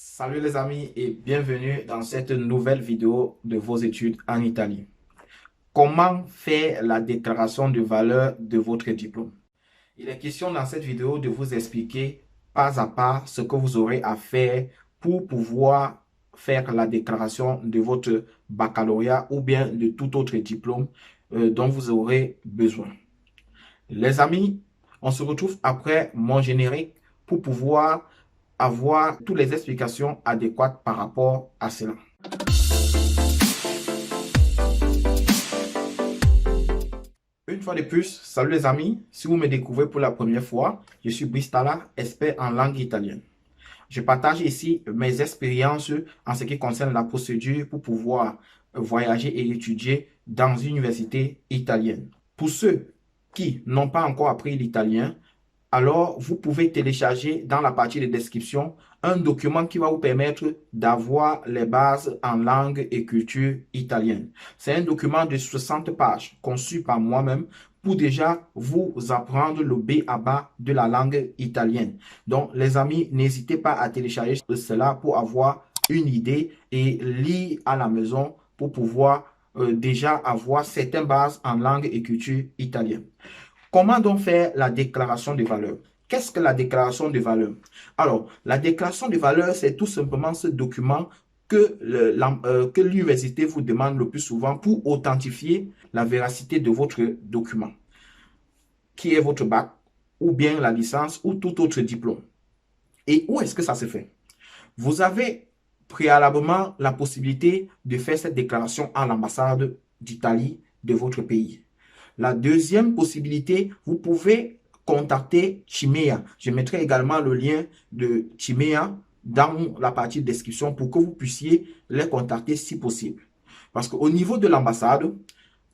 Salut les amis et bienvenue dans cette nouvelle vidéo de vos études en Italie. Comment faire la déclaration de valeur de votre diplôme? Il est question dans cette vidéo de vous expliquer pas à pas ce que vous aurez à faire pour pouvoir faire la déclaration de votre baccalauréat ou bien de tout autre diplôme dont vous aurez besoin. Les amis, on se retrouve après mon générique pour pouvoir avoir toutes les explications adéquates par rapport à cela. Une fois de plus, salut les amis. Si vous me découvrez pour la première fois, je suis Bristala, expert en langue italienne. Je partage ici mes expériences en ce qui concerne la procédure pour pouvoir voyager et étudier dans une université italienne. Pour ceux qui n'ont pas encore appris l'italien, alors vous pouvez télécharger dans la partie de description un document qui va vous permettre d'avoir les bases en langue et culture italienne. C'est un document de 60 pages conçu par moi-même pour déjà vous apprendre le B à bas de la langue italienne. Donc, les amis, n'hésitez pas à télécharger cela pour avoir une idée et lire à la maison pour pouvoir déjà avoir certaines bases en langue et culture italienne. Comment donc faire la déclaration de valeur? Qu'est-ce que la déclaration de valeur? Alors, la déclaration de valeur, c'est tout simplement ce document que l'université vous demande le plus souvent pour authentifier la véracité de votre document, qui est votre bac, ou bien la licence, ou tout autre diplôme. Et où est-ce que ça se fait? Vous avez préalablement la possibilité de faire cette déclaration à l'ambassade d'Italie de votre pays. La deuxième possibilité, vous pouvez contacter Chimea. Je mettrai également le lien de Chimea dans la partie de description pour que vous puissiez les contacter si possible. Parce qu'au niveau de l'ambassade,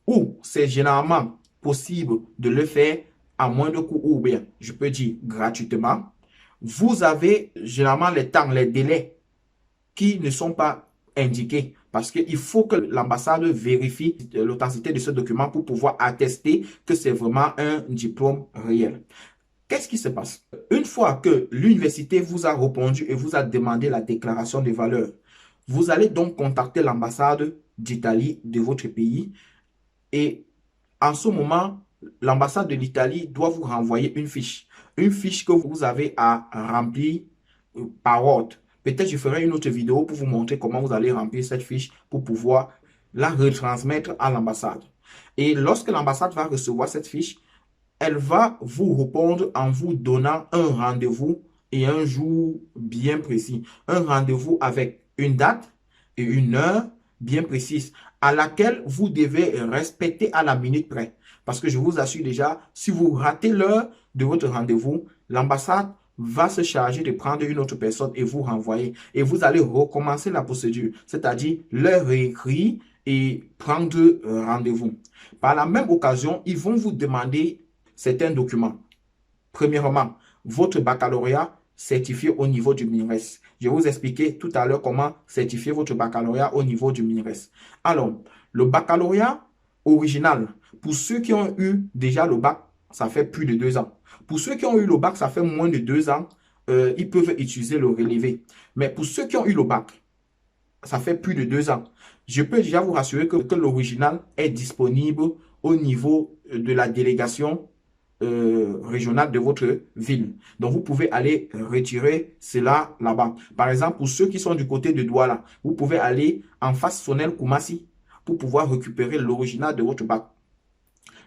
où c'est généralement possible de le faire à moindre coût ou bien, je peux dire gratuitement, vous avez généralement les temps, les délais qui ne sont pas indiqués. Parce qu'il faut que l'ambassade vérifie l'authenticité de ce document pour pouvoir attester que c'est vraiment un diplôme réel. Qu'est-ce qui se passe? Une fois que l'université vous a répondu et vous a demandé la déclaration de valeur, vous allez donc contacter l'ambassade d'Italie de votre pays et en ce moment, l'ambassade de l'Italie doit vous renvoyer une fiche. Une fiche que vous avez à remplir par ordre. Peut-être je ferai une autre vidéo pour vous montrer comment vous allez remplir cette fiche pour pouvoir la retransmettre à l'ambassade. Et lorsque l'ambassade va recevoir cette fiche, elle va vous répondre en vous donnant un rendez-vous et un jour bien précis. Un rendez-vous avec une date et une heure bien précise à laquelle vous devez respecter à la minute près. Parce que je vous assure déjà, si vous ratez l'heure de votre rendez-vous, l'ambassade va se charger de prendre une autre personne et vous renvoyer. Et vous allez recommencer la procédure, c'est-à-dire leur réécrire et prendre rendez-vous. Par la même occasion, ils vont vous demander certains documents. Premièrement, votre baccalauréat certifié au niveau du MINRES. Je vais vous expliquer tout à l'heure comment certifier votre baccalauréat au niveau du MINRES. Alors, le baccalauréat original, pour ceux qui ont eu déjà le bac, ça fait plus de 2 ans. Pour ceux qui ont eu le bac, ça fait moins de 2 ans, ils peuvent utiliser le relevé. Mais pour ceux qui ont eu le bac, ça fait plus de 2 ans. Je peux déjà vous rassurer que l'original est disponible au niveau de la délégation régionale de votre ville. Donc, vous pouvez aller retirer cela là-bas. Par exemple, pour ceux qui sont du côté de Douala, vous pouvez aller en face Sonel Koumassi pour pouvoir récupérer l'original de votre bac.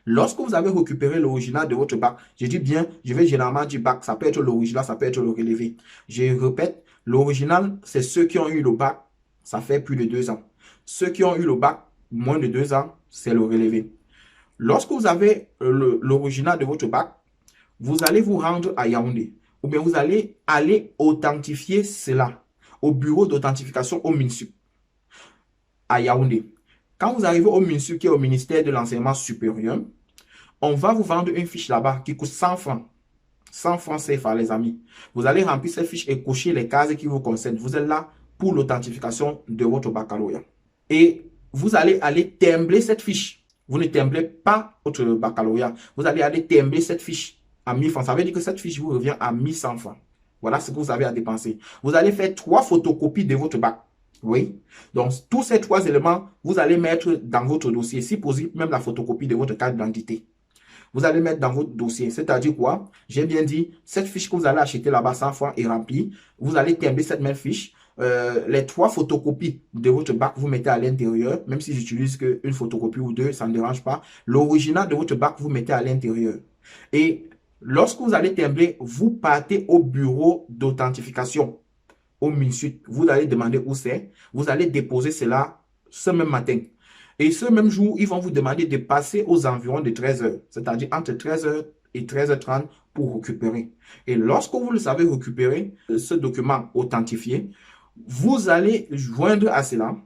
Lorsque vous avez récupéré l'original de votre bac, je dis bien, je vais généralement dire bac, ça peut être l'original, ça peut être le relevé. Je répète, l'original, c'est ceux qui ont eu le bac, ça fait plus de 2 ans. Ceux qui ont eu le bac, moins de 2 ans, c'est le relevé. Lorsque vous avez l'original de votre bac, vous allez vous rendre à Yaoundé. Ou bien vous allez aller authentifier cela au bureau d'authentification au MINSUP à Yaoundé. Quand vous arrivez au MINSUP, qui est au ministère de l'Enseignement supérieur, on va vous vendre une fiche là-bas qui coûte 100 francs. 100 francs CFA, les amis. Vous allez remplir cette fiche et cocher les cases qui vous concernent. Vous êtes là pour l'authentification de votre baccalauréat. Et vous allez aller timbrer cette fiche. Vous ne timbrez pas votre baccalauréat. Vous allez aller timbrer cette fiche à 1000 francs. Ça veut dire que cette fiche vous revient à 1100 francs. Voilà ce que vous avez à dépenser. Vous allez faire 3 photocopies de votre bac. Oui. Donc, tous ces 3 éléments, vous allez mettre dans votre dossier. Si possible, même la photocopie de votre carte d'identité. Vous allez mettre dans votre dossier. C'est-à-dire quoi? J'ai bien dit, cette fiche que vous allez acheter là-bas 100 fois est remplie. Vous allez timbrer cette même fiche. Les 3 photocopies de votre bac, vous mettez à l'intérieur. Même si j'utilise qu'une photocopie ou 2, ça ne dérange pas. L'original de votre bac, vous mettez à l'intérieur. Et lorsque vous allez timbrer, vous partez au bureau d'authentification, au MINSUD. Vous allez demander où c'est. Vous allez déposer cela ce même matin. Et ce même jour, ils vont vous demander de passer aux environs de 13 heures, c'est-à-dire entre 13 heures et 13h30 pour récupérer. Et lorsque vous le savez récupérer, ce document authentifié, vous allez joindre à cela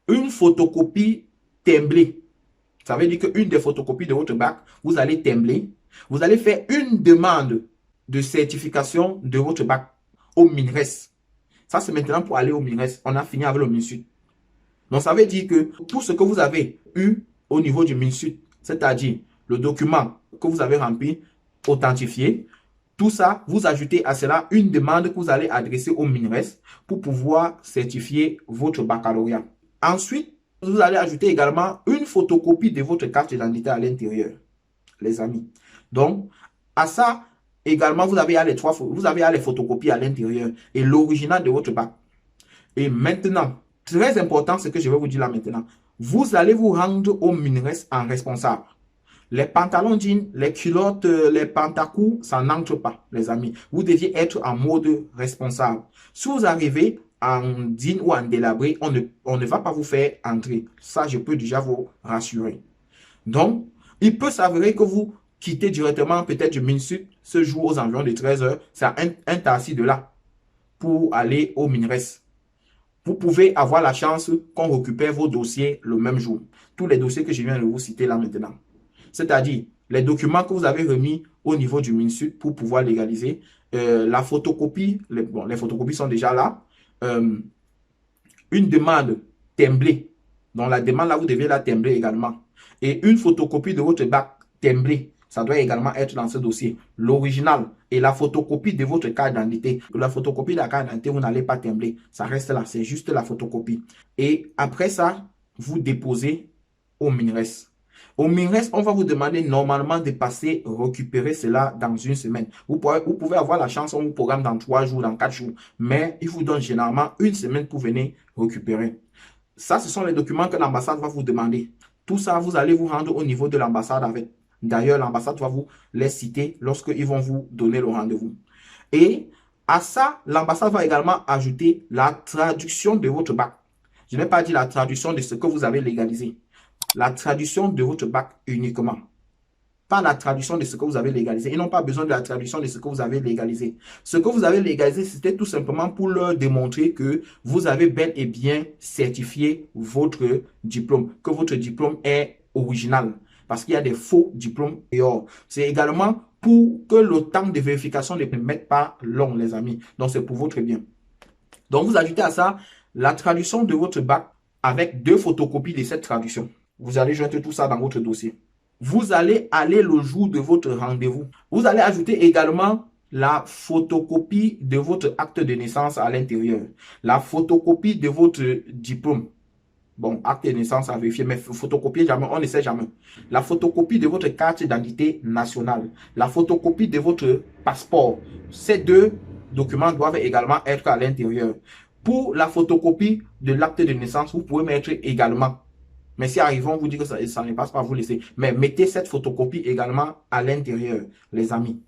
une photocopie timbrée. Ça veut dire qu'une des photocopies de votre bac, vous allez timbrer. Vous allez faire une demande de certification de votre bac au MINRES. Ça, c'est maintenant pour aller au MINRES. On a fini avec le MINSUD. Donc, ça veut dire que tout ce que vous avez eu au niveau du MINSUD, c'est-à-dire le document que vous avez rempli, authentifié, tout ça, vous ajoutez à cela une demande que vous allez adresser au MINRES pour pouvoir certifier votre baccalauréat. Ensuite, vous allez ajouter également une photocopie de votre carte d'identité à l'intérieur, les amis. Donc, à ça, également, vous avez les photocopies à l'intérieur et l'original de votre bac. Et maintenant, très important, ce que je vais vous dire là maintenant. Vous allez vous rendre au MINRES en responsable. Les pantalons jeans, les culottes, les pantacours, ça n'entre pas, les amis. Vous deviez être en mode responsable. Si vous arrivez en jean ou en délabré, on ne va pas vous faire entrer. Ça, je peux déjà vous rassurer. Donc, il peut s'avérer que vous quittez directement peut-être du MINSUD ce jour aux environs de 13 heures. C'est un taxi de là pour aller au MINRES. Vous pouvez avoir la chance qu'on récupère vos dossiers le même jour. Tous les dossiers que je viens de vous citer là maintenant. C'est-à-dire les documents que vous avez remis au niveau du MINSUD pour pouvoir légaliser. La photocopie, les photocopies sont déjà là. Une demande timbrée. Donc la demande là, vous devez la timbrer également. Et une photocopie de votre bac timbrée. Ça doit également être dans ce dossier. L'original et la photocopie de votre carte d'identité. La photocopie de la carte d'identité, vous n'allez pas timbrer. Ça reste là. C'est juste la photocopie. Et après ça, vous déposez au MINRES. Au MINRES, on va vous demander normalement de passer récupérer cela dans une semaine. Vous pouvez avoir la chance, on vous programme dans 3 jours, dans 4 jours. Mais il vous donne généralement une semaine pour venir récupérer. Ça, ce sont les documents que l'ambassade va vous demander. Tout ça, vous allez vous rendre au niveau de l'ambassade avec. D'ailleurs, l'ambassade va vous les citer lorsqu'ils vont vous donner le rendez-vous. Et à ça, l'ambassade va également ajouter la traduction de votre bac. Je n'ai pas dit la traduction de ce que vous avez légalisé. La traduction de votre bac uniquement. Pas la traduction de ce que vous avez légalisé. Ils n'ont pas besoin de la traduction de ce que vous avez légalisé. Ce que vous avez légalisé, c'était tout simplement pour leur démontrer que vous avez bel et bien certifié votre diplôme, que votre diplôme est original. Parce qu'il y a des faux diplômes dehors. C'est également pour que le temps de vérification ne mette pas long, les amis. Donc, c'est pour votre bien. Donc, vous ajoutez à ça la traduction de votre bac avec 2 photocopies de cette traduction. Vous allez joindre tout ça dans votre dossier. Vous allez aller le jour de votre rendez-vous. Vous allez ajouter également la photocopie de votre acte de naissance à l'intérieur. La photocopie de votre diplôme. Bon, acte de naissance à vérifier, mais photocopier jamais, on ne sait jamais. La photocopie de votre carte d'identité nationale. La photocopie de votre passeport. Ces 2 documents doivent également être à l'intérieur. Pour la photocopie de l'acte de naissance, vous pouvez mettre également. Mais si arrivons, vous dit que ça ne passe pas, vous laissez. Mais mettez cette photocopie également à l'intérieur, les amis.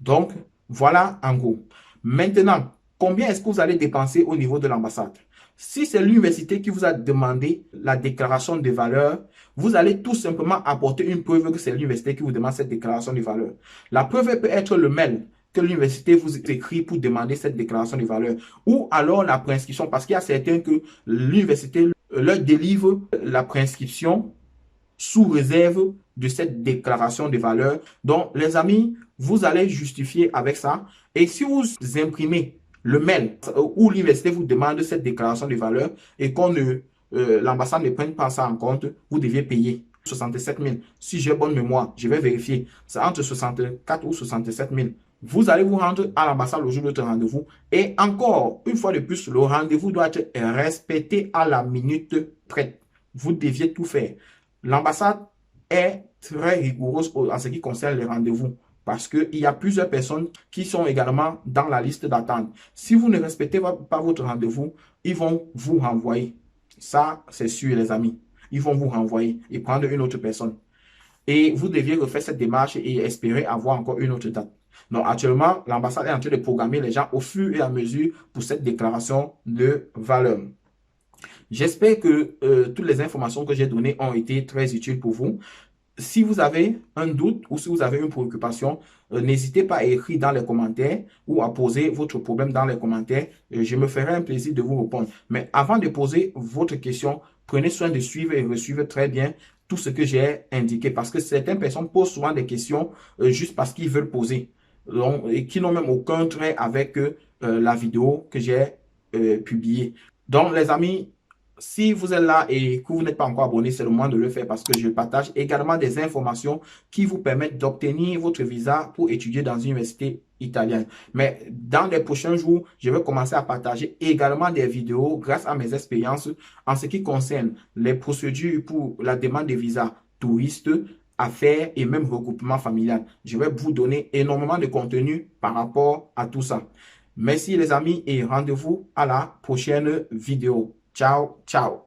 Donc, voilà en gros. Maintenant, combien est-ce que vous allez dépenser au niveau de l'ambassade? Si c'est l'université qui vous a demandé la déclaration de valeur, vous allez tout simplement apporter une preuve que c'est l'université qui vous demande cette déclaration de valeur. La preuve peut être le mail que l'université vous écrit pour demander cette déclaration de valeur. Ou alors la préinscription, parce qu'il y a certains que l'université leur délivre la préinscription sous réserve de cette déclaration de valeur. Donc, les amis, vous allez justifier avec ça. Et si vous imprimez le mail où l'université vous demande cette déclaration de valeur et qu'on l'ambassade ne prenne pas ça en compte, vous deviez payer 67 000. Si j'ai bonne mémoire, je vais vérifier. C'est entre 64 ou 67 000 Vous allez vous rendre à l'ambassade le jour de votre rendez-vous. Et encore, une fois de plus, le rendez-vous doit être respecté à la minute près. Vous deviez tout faire. L'ambassade est très rigoureuse en ce qui concerne les rendez-vous parce qu'il y a plusieurs personnes qui sont également dans la liste d'attente. Si vous ne respectez pas votre rendez-vous, ils vont vous renvoyer. Ça, c'est sûr, les amis. Ils vont vous renvoyer et prendre une autre personne. Et vous deviez refaire cette démarche et espérer avoir encore une autre date. Donc, actuellement, l'ambassade est en train de programmer les gens au fur et à mesure pour cette déclaration de valeur. J'espère que toutes les informations que j'ai données ont été très utiles pour vous. Si vous avez un doute ou si vous avez une préoccupation, n'hésitez pas à écrire dans les commentaires ou à poser votre problème dans les commentaires. Je me ferai un plaisir de vous répondre. Mais avant de poser votre question, prenez soin de suivre et resuivre très bien tout ce que j'ai indiqué parce que certaines personnes posent souvent des questions juste parce qu'ils veulent poser et qui n'ont même aucun trait avec la vidéo que j'ai publiée. Donc, les amis, si vous êtes là et que vous n'êtes pas encore abonné, c'est le moment de le faire parce que je partage également des informations qui vous permettent d'obtenir votre visa pour étudier dans une université italienne. Mais dans les prochains jours, je vais commencer à partager également des vidéos grâce à mes expériences en ce qui concerne les procédures pour la demande de visa touriste, affaires et même regroupement familial. Je vais vous donner énormément de contenu par rapport à tout ça. Merci les amis et rendez-vous à la prochaine vidéo. Ciao, ciao.